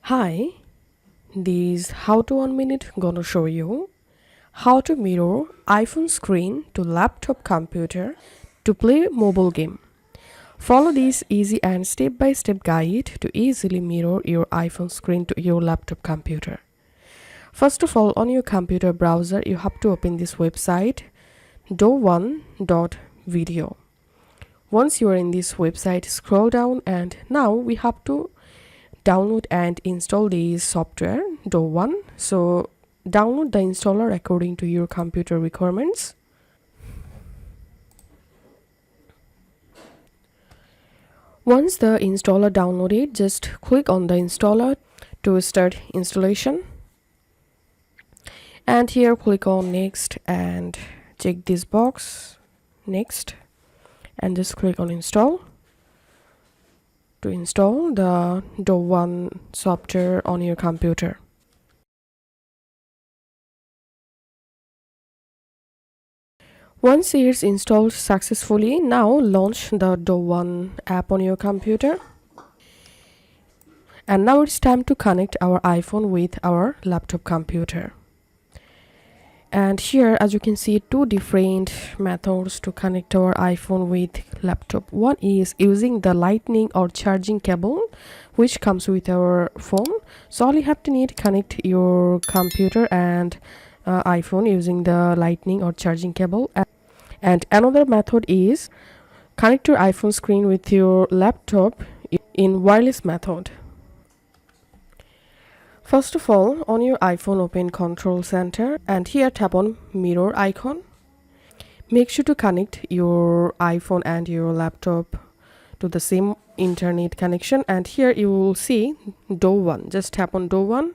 Hi, this how to 1 minute gonna show you how to mirror iPhone screen to laptop computer to play mobile game. Follow this easy and step-by-step guide to easily mirror your iPhone screen to your laptop computer. First of all, on your computer browser, you have to open this website do1.video. Once you are in this website, scroll down and now we have to download and install this software do1. So download the installer according to your computer requirements. Once the installer downloaded, just click on the installer to start installation, and here click on next and check this box next and just click on install to install the do1 software on your computer. Once it's installed successfully, now launch the do1 app on your computer. And now it's time to connect our iPhone with our laptop computer. And here, as you can see, two different methods to connect our iPhone with laptop. One is using the lightning or charging cable which comes with our phone. So all you have to need connect your computer and iPhone using the lightning or charging cable. And another method is connect your iPhone screen with your laptop in wireless method. First of all, on your iPhone, open Control Center and here tap on mirror icon. Make sure to connect your iPhone and your laptop to the same internet connection, and here you will see do1. Just tap on do1,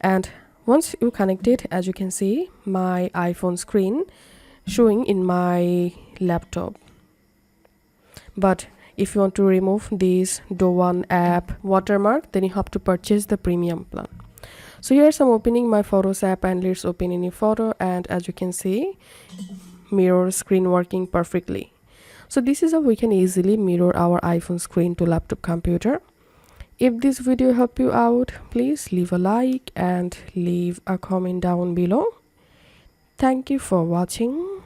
and once you connect it, as you can see, my iPhone screen showing in my laptop. But if you want to remove this do1 app watermark, then you have to purchase the premium plan. So here's I'm opening my Photos app and let's open any photo, and as you can see, mirror screen working perfectly. So this is how we can easily mirror our iPhone screen to laptop computer. If this video helped you out, please leave a like and leave a comment down below. Thank you for watching.